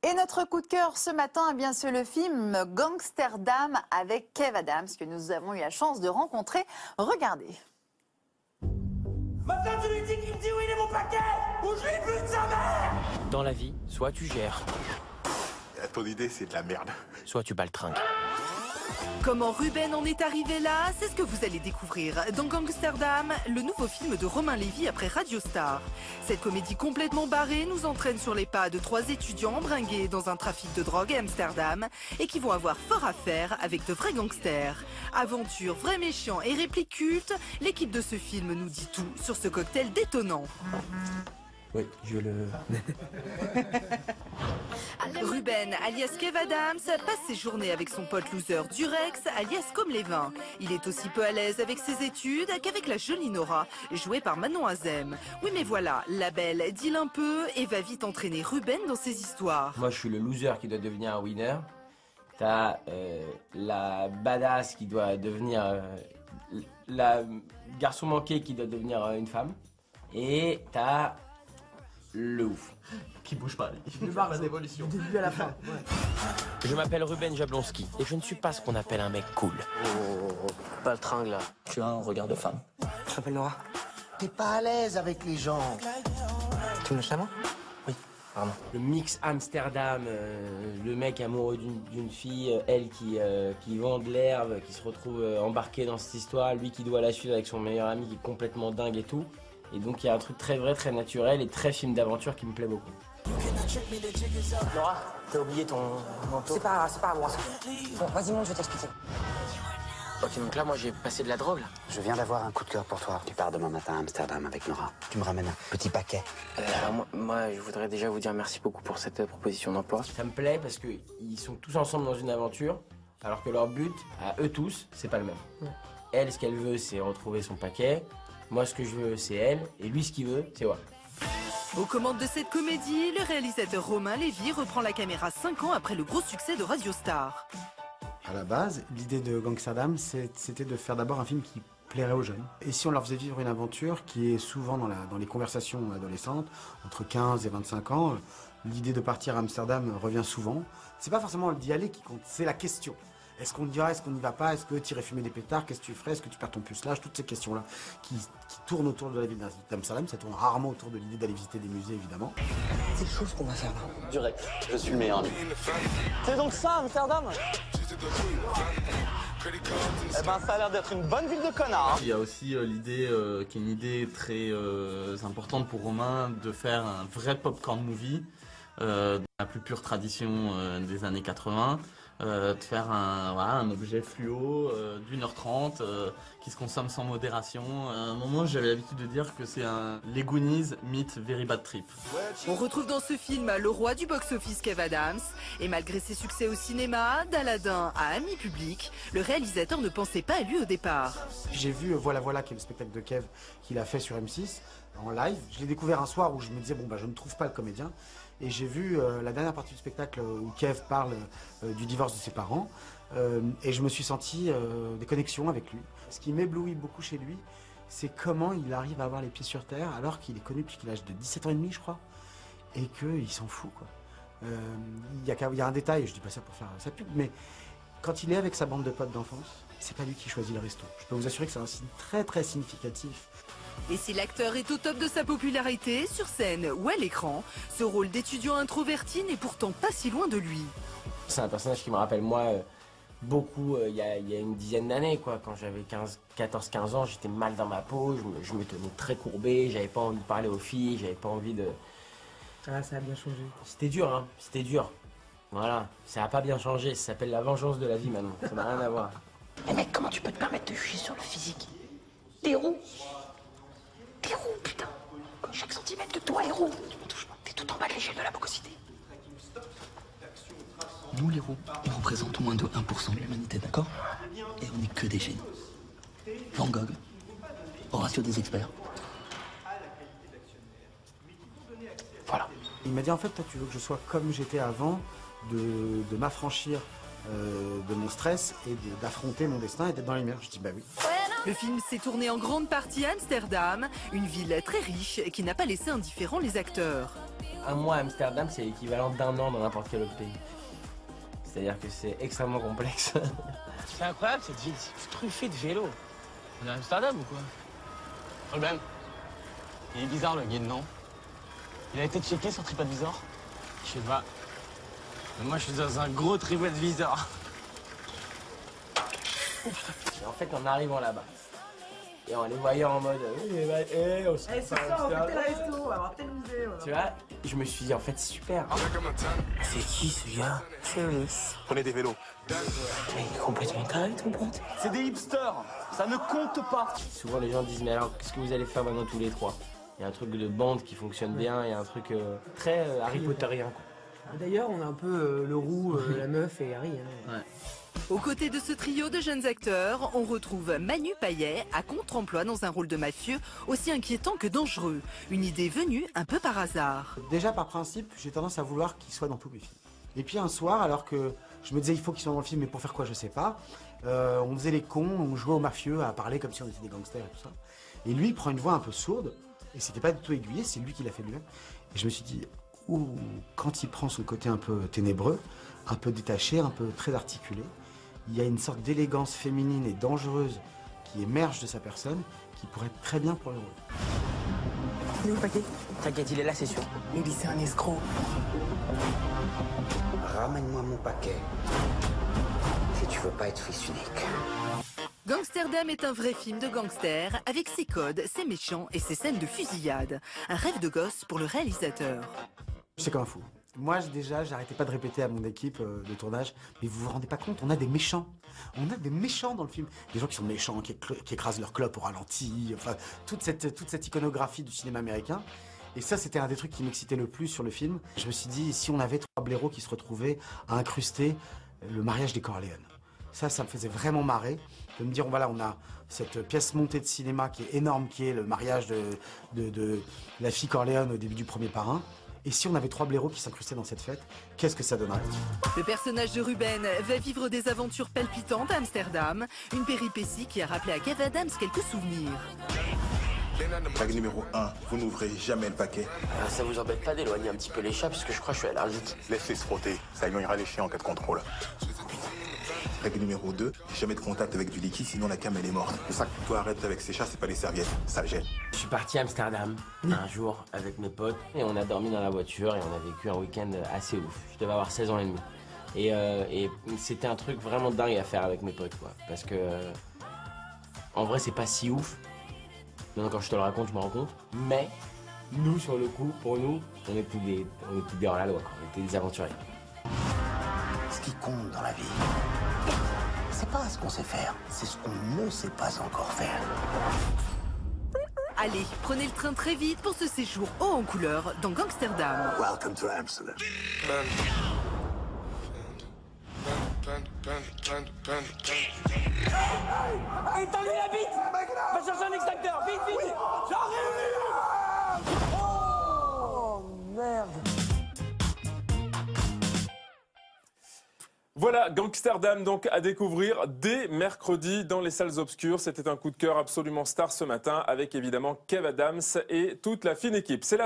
Et notre coup de cœur ce matin, eh bien, c'est le film Gangsterdam avec Kev Adams que nous avons eu la chance de rencontrer. Regardez. Maintenant tu lui dis qu'il me dit où il est mon paquet ou je lui bute sa mère. Dans la vie, soit tu gères, Ton idée, c'est de la merde. soit tu baltringues. Comment Ruben en est arrivé là, c'est ce que vous allez découvrir dans Gangsterdam, le nouveau film de Romain Lévy après Radio Star. Cette comédie complètement barrée nous entraîne sur les pas de 3 étudiants bringués dans un trafic de drogue à Amsterdam et qui vont avoir fort à faire avec de vrais gangsters. Aventure, vrais méchants et répliques cultes, l'équipe de ce film nous dit tout sur ce cocktail détonnant. Oui, je le... Ruben, alias Kev Adams, passe ses journées avec son pote loser Durex, alias Comme les Vins. Il est aussi peu à l'aise avec ses études qu'avec la jolie Nora, jouée par Manon Azem. Oui mais voilà, la belle deal un peu et va vite entraîner Ruben dans ses histoires. Moi, je suis le loser qui doit devenir un winner. T'as la badass qui doit devenir... la garçon manqué qui doit devenir une femme. Et t'as... le ouf. Qui bouge pas, qui fait la dévolution. Du début à la fin. Ouais. Je m'appelle Ruben Jablonski et je ne suis pas ce qu'on appelle un mec cool. Pas le tringle là. Tu as un regard de femme. Je m'appelle Nora. T'es pas à l'aise avec les gens. Tu me lâches la main? Oui, pardon. Le mix Amsterdam, le mec amoureux d'une fille, elle qui vend de l'herbe, qui se retrouve embarqué dans cette histoire, lui qui doit la suivre avec son meilleur ami qui est complètement dingue et tout. Et donc il y a un truc très vrai, très naturel et très film d'aventure qui me plaît beaucoup. Nora, t'as oublié ton manteau. C'est pas à moi ça. Bon, vas-y monte, je vais t'expliquer. Ok, donc là, moi, j'ai passé de la drogue, là. Je viens d'avoir un coup de cœur pour toi. Tu pars demain matin à Amsterdam avec Nora. Tu me ramènes un petit paquet. Alors moi, je voudrais déjà vous dire merci beaucoup pour cette proposition d'emploi. Ça me plaît parce qu'ils sont tous ensemble dans une aventure, alors que leur but, à eux tous, c'est pas le même. Ouais. Elle, ce qu'elle veut, c'est retrouver son paquet. Moi, ce que je veux, c'est elle. Et lui, ce qu'il veut, c'est moi. Aux commandes de cette comédie, le réalisateur Romain Lévy reprend la caméra 5 ans après le gros succès de Radio Star. À la base, l'idée de Gangsterdam, c'était de faire d'abord un film qui plairait aux jeunes. Et si on leur faisait vivre une aventure qui est souvent dans les conversations adolescentes, entre 15 et 25 ans, l'idée de partir à Amsterdam revient souvent. C'est pas forcément d'y aller qui compte, c'est la question. Est-ce qu'on y va, est-ce qu'on n'y va pas, est-ce que tu irais fumer des pétards, qu'est-ce que tu ferais, est-ce que tu perds ton pucelage, toutes ces questions-là qui tournent autour de la ville d'Amsterdam, ça tourne rarement autour de l'idée d'aller visiter des musées évidemment. C'est le chose qu'on va faire là. Direct, je suis le meilleur. C'est donc ça, Amsterdam? Eh ben, ça a l'air d'être une bonne ville de connards. Hein. Il y a aussi l'idée, qui est une idée très importante pour Romain, de faire un vrai popcorn movie, dans la plus pure tradition des années 80. De faire un objet fluo d'1h30 qui se consomme sans modération. À un moment, j'avais l'habitude de dire que c'est un Les Goonies meet Very Bad Trip. On retrouve dans ce film le roi du box-office Kev Adams. Et malgré ses succès au cinéma, d'Aladin à Ami Public, le réalisateur ne pensait pas à lui au départ. J'ai vu Voilà Voilà, qui est le spectacle de Kev qu'il a fait sur M6 en live. Je l'ai découvert un soir où je me disais, bon bah je ne trouve pas le comédien. Et j'ai vu la dernière partie du spectacle où Kev parle du divorce de ses parents. Et je me suis senti des connexions avec lui. Ce qui m'éblouit beaucoup chez lui, c'est comment il arrive à avoir les pieds sur terre alors qu'il est connu depuis l'âge de 17 ans et demi, je crois. Et qu'il s'en fout, quoi. Il y a un détail, je dis pas ça pour faire sa pub, mais quand il est avec sa bande de potes d'enfance, c'est pas lui qui choisit le resto. Je peux vous assurer que c'est un signe très très significatif. Et si l'acteur est au top de sa popularité, sur scène ou à l'écran, ce rôle d'étudiant introverti n'est pourtant pas si loin de lui. C'est un personnage qui me rappelle, moi, beaucoup, il y a une dizaine d'années, quoi. Quand j'avais 14-15 ans, j'étais mal dans ma peau, je me tenais très courbé, j'avais pas envie de parler aux filles, j'avais pas envie de... Ah, ça a bien changé. C'était dur, hein, c'était dur. Voilà, ça a pas bien changé, ça s'appelle la vengeance de la vie maintenant, ça n'a rien à voir. Mais mec, comment tu peux te permettre de juger sur le physique? T'es roux. T'es roux, putain. Chaque centimètre de toi est roux. Tu me touches pas. T'es tout en bas de l'échelle de la bocosité. Nous, les roux, on représente moins de 1% de l'humanité, d'accord? Et on n'est que des génies. Van Gogh, Horatio des experts. Voilà. Il m'a dit, en fait, toi, tu veux que je sois comme j'étais avant, de m'affranchir de mon stress et d'affronter mon destin et d'être dans les mers. Je dis, bah oui. Le film s'est tourné en grande partie à Amsterdam, une ville très riche qui n'a pas laissé indifférents les acteurs. Un mois à Amsterdam, c'est l'équivalent d'un an dans n'importe quel autre pays. C'est-à-dire que c'est extrêmement complexe. C'est incroyable cette ville, c'est truffé de vélos. On est à Amsterdam ou quoi? Ruben, il est bizarre le guide, non? Il a été checké sur TripAdvisor? Je sais pas. Mais moi je suis dans un gros TripAdvisor. Et en fait, en arrivant là-bas, et en les voyant en mode on se Eh, c'est ça, on fait tel resto, on va voir tel musée. tu vois, je me suis dit en fait c'est super. C'est qui ce gars? C'est Ulysse. Prenez des vélos. Mais il est complètement taré ton pote. C'est des hipsters, ça ne compte pas. Souvent les gens disent mais alors qu'est-ce que vous allez faire maintenant tous les trois? Il y a un truc de bande qui fonctionne bien, il y a un truc très Harry Potterien. D'ailleurs, on a un peu le roux, la meuf et Harry. Hein. Ouais. Aux côtés de ce trio de jeunes acteurs, on retrouve Manu Payet à contre-emploi dans un rôle de mafieux aussi inquiétant que dangereux. Une idée venue un peu par hasard. Déjà par principe, j'ai tendance à vouloir qu'il soit dans tous mes films. Et puis un soir, alors que je me disais il faut qu'il soit dans le film, mais pour faire quoi je sais pas, on faisait les cons, on jouait aux mafieux à parler comme si on était des gangsters et tout ça. Et lui il prend une voix un peu sourde, et c'était pas du tout aiguillé, c'est lui qui l'a fait lui-même. Et je me suis dit, ouh, quand il prend son côté un peu ténébreux, un peu détaché, un peu très articulé, il y a une sorte d'élégance féminine et dangereuse qui émerge de sa personne, qui pourrait être très bien pour le rôle. Il est où le paquet? T'inquiète, il est là, c'est sûr. Ulysse, c'est un escroc. Ramène-moi mon paquet. Si tu veux pas être fils unique. Gangsterdam est un vrai film de gangsters, avec ses codes, ses méchants et ses scènes de fusillade. Un rêve de gosse pour le réalisateur. C'est comme un fou. Moi, déjà, j'arrêtais pas de répéter à mon équipe de tournage, mais vous vous rendez pas compte, on a des méchants. On a des méchants dans le film. Des gens qui sont méchants, qui écrasent leur clope au ralenti, enfin, toute cette iconographie du cinéma américain. Et ça, c'était un des trucs qui m'excitait le plus sur le film. Je me suis dit, si on avait trois blaireaux qui se retrouvaient à incruster le mariage des Corleone. Ça me faisait vraiment marrer, de me dire, voilà, on a cette pièce montée de cinéma qui est énorme, qui est le mariage de la fille Corleone au début du premier Parrain. Et si on avait trois blaireaux qui s'incrustaient dans cette fête, qu'est-ce que ça donnerait? Le personnage de Ruben va vivre des aventures palpitantes à Amsterdam, une péripétie qui a rappelé à Kev Adams quelques souvenirs. Règle numéro 1, vous n'ouvrez jamais le paquet. Ça vous embête pas d'éloigner un petit peu les chats parce que je crois que je suis allergique. Laissez se frotter, ça éloignera les chiens en cas de contrôle. Règle numéro 2, jamais de contact avec du liquide, sinon la cam elle est morte. Le sac que toi arrête avec ces chats, c'est pas les serviettes, ça gêne. Je suis parti à Amsterdam un jour avec mes potes et on a dormi dans la voiture et on a vécu un week-end assez ouf. Je devais avoir 16 ans et demi. Et c'était un truc vraiment dingue à faire avec mes potes, quoi. Parce que, en vrai, c'est pas si ouf. Maintenant, quand je te le raconte, je me rends compte. Mais, nous, sur le coup, pour nous, on était des hors-la-loi, quoi. On était des aventuriers. Ce qui compte dans la vie, c'est pas ce qu'on sait faire, c'est ce qu'on ne sait pas encore faire. Allez, prenez le train très vite pour ce séjour haut en couleur dans Gangsterdam. Welcome to Amsterdam. Hey, t'as lui la bite! Va chercher un extincteur, vite, vite! J'arrive! Oh, merde. Voilà, Gangsterdam donc à découvrir dès mercredi dans les salles obscures. C'était un coup de cœur absolument star ce matin avec évidemment Kev Adams et toute la fine équipe. C'est la